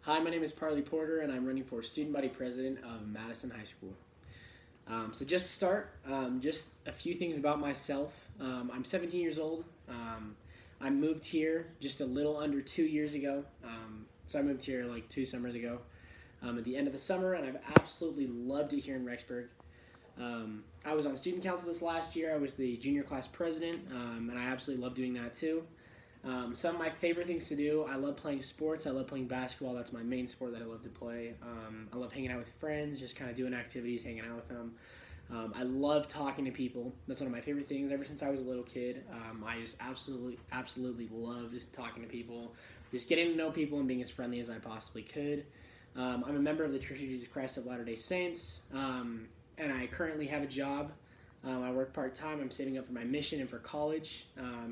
Hi, my name is Parley Porter, and I'm running for student body president of Madison High School. So just to start, just a few things about myself. I'm 17 years old. I moved here just a little under 2 years ago. So I moved here like 2 summers ago at the end of the summer, and I've absolutely loved it here in Rexburg. I was on student council this last year. I was the junior class president, and I absolutely love doing that too. Some of my favorite things to do, I love playing sports. I love playing basketball. That's my main sport that I love to play. I love hanging out with friends, just kind of doing activities, hanging out with them. I love talking to people. That's one of my favorite things. Ever since I was a little kid, I just absolutely loved just talking to people, just getting to know people and being as friendly as I possibly could. I'm a member of the Church of Jesus Christ of Latter-day Saints, and I currently have a job. I work part-time. I'm saving up for my mission and for college.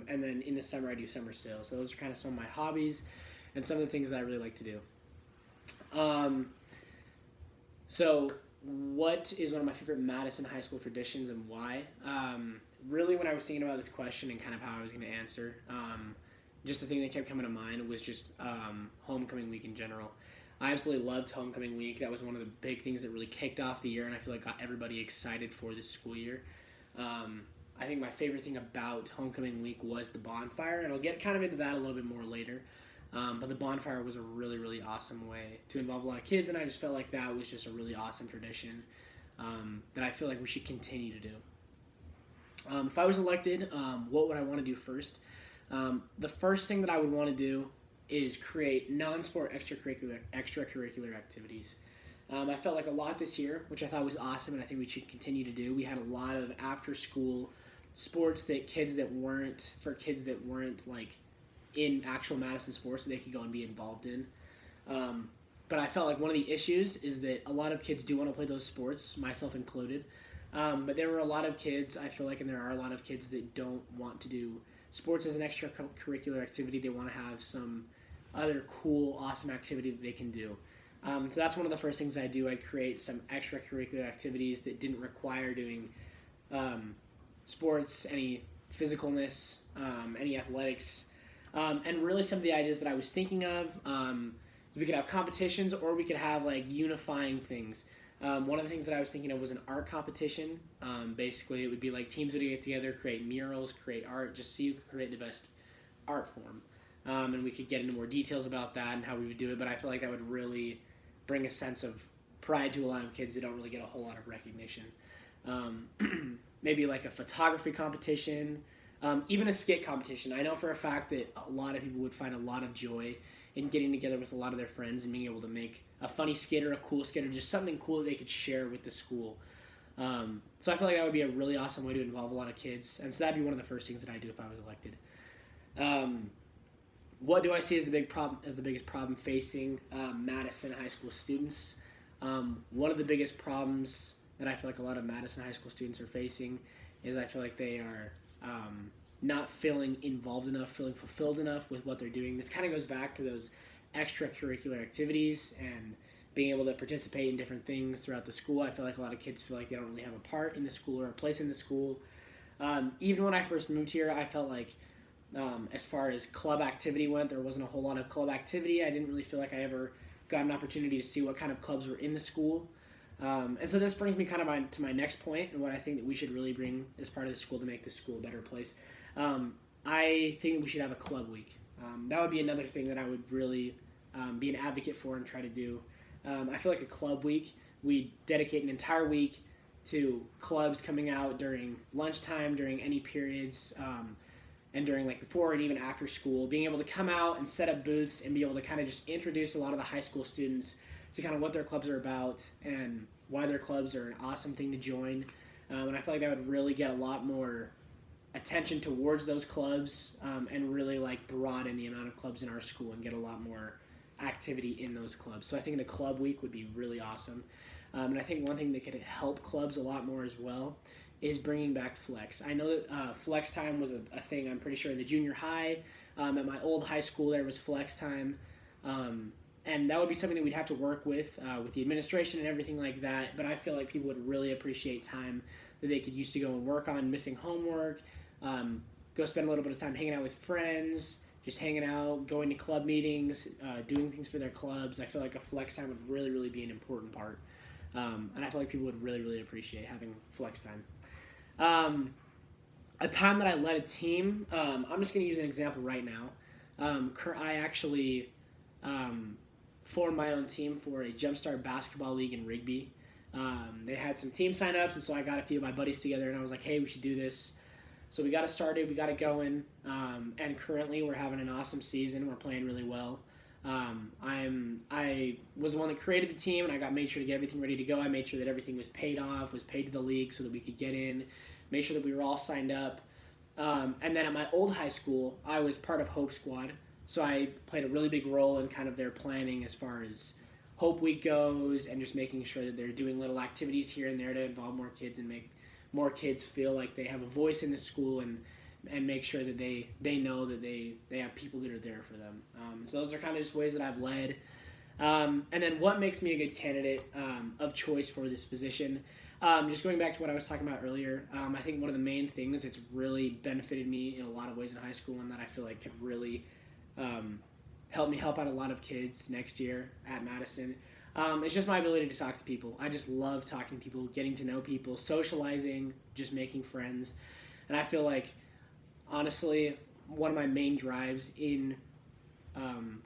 And then in the summer, I do summer sales. So those are kind of some of my hobbies and some of the things that I really like to do. So what is one of my favorite Madison High School traditions and why? Really, when I was thinking about this question and kind of how I was going to answer, just the thing that kept coming to mind was just homecoming week in general. I absolutely loved homecoming week. That was one of the big things that really kicked off the year, and I feel like got everybody excited for this school year. I think my favorite thing about homecoming week was the bonfire, and I'll get kind of into that a little bit more later. But the bonfire was a really awesome way to involve a lot of kids, and I just felt like that was just a really awesome tradition that I feel like we should continue to do. If I was elected, what would I want to do first? The first thing that I would want to do is create non-sport extracurricular activities. I felt like a lot this year, which I thought was awesome, and I think we should continue to do. We had a lot of after-school sports that kids that weren't like in actual Madison sports that they could go and be involved in. But I felt like one of the issues is that a lot of kids do want to play those sports, myself included. But there were a lot of kids, I feel like, and there are a lot of kids that don't want to do sports as an extracurricular activity. They want to have some other cool, awesome activity that they can do. So that's one of the first things I do. I'd create some extracurricular activities that didn't require doing sports, any physicalness, any athletics. And really some of the ideas that I was thinking of, we could have competitions or we could have like unifying things. One of the things that I was thinking of was an art competition. Basically, it would be like teams would get together, create murals, create art, just see who could create the best art form. And we could get into more details about that and how we would do it, but I feel like that would really bring a sense of pride to a lot of kids that don't really get a whole lot of recognition. Maybe like a photography competition, even a skit competition. I know for a fact that a lot of people would find a lot of joy in getting together with a lot of their friends and being able to make a funny skit or a cool skit or just something cool that they could share with the school. So I feel like that would be a really awesome way to involve a lot of kids, and so that'd be one of the first things that I do if I was elected. What do I see as the biggest problem facing Madison High School students? One of the biggest problems that I feel like a lot of Madison High School students are facing is I feel like they are not feeling involved enough, feeling fulfilled enough with what they're doing. This kind of goes back to those extracurricular activities and being able to participate in different things throughout the school. I feel like a lot of kids feel like they don't really have a part in the school or a place in the school. Even when I first moved here, I felt like as far as club activity went, there wasn't a whole lot of club activity. I didn't really feel like I ever got an opportunity to see what kind of clubs were in the school. And so this brings me kind of to my next point and what I think that we should really bring as part of the school to make this school a better place. I think that we should have a club week. That would be another thing that I would really be an advocate for and try to do. I feel like a club week, we dedicate an entire week to clubs coming out during lunchtime, during any periods, and during like before and even after school, being able to come out and set up booths and be able to kind of just introduce a lot of the high school students to kind of what their clubs are about and why their clubs are an awesome thing to join. And I feel like that would really get a lot more attention towards those clubs and really like broaden the amount of clubs in our school and get a lot more activity in those clubs. So I think the club week would be really awesome. And I think one thing that could help clubs a lot more as well is bringing back flex. I know that flex time was a thing, I'm pretty sure, in the junior high. At my old high school, there was flex time. And that would be something that we'd have to work with the administration and everything like that. But I feel like people would really appreciate time that they could use to go and work on missing homework, go spend a little bit of time hanging out with friends, just hanging out, going to club meetings, doing things for their clubs. I feel like a flex time would really, really be an important part. And I feel like people would really, really appreciate having flex time. A time that I led a team, I'm just going to use an example right now. I actually formed my own team for a Jumpstart basketball league in Rigby. They had some team signups, and so I got a few of my buddies together, and I was like, hey, we should do this. So we got it started, we got it going, and currently we're having an awesome season. We're playing really well. I was the one that created the team, and I made sure to get everything ready to go. I made sure that everything was paid off, was paid to the league so that we could get in, made sure that we were all signed up. And then at my old high school, I was part of Hope Squad, so I played a really big role in kind of their planning as far as Hope Week goes, and just making sure that they're doing little activities here and there to involve more kids and make more kids feel like they have a voice in the school, and make sure that they know that they have people that are there for them. So those are kind of just ways that I've led. And then what makes me a good candidate of choice for this position? Just going back to what I was talking about earlier, I think one of the main things that's really benefited me in a lot of ways in high school, and that I feel like could really help me help out a lot of kids next year at Madison, it's just my ability to talk to people. I just love talking to people, getting to know people, socializing, just making friends. And I feel like, honestly, one of my main drives in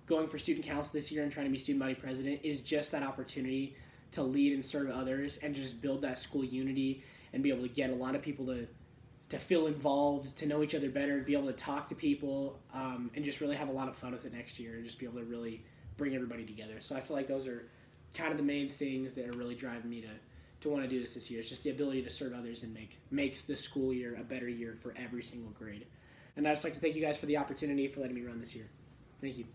going for student council this year and trying to be student body president is just that opportunity to lead and serve others and just build that school unity and be able to get a lot of people to feel involved, to know each other better, to be able to talk to people, and just really have a lot of fun with it next year and just be able to really bring everybody together. So I feel like those are kind of the main things that are really driving me to want to do this year. It's just the ability to serve others and makes the school year a better year for every single grade. And I'd just like to thank you guys for the opportunity for letting me run this year. Thank you.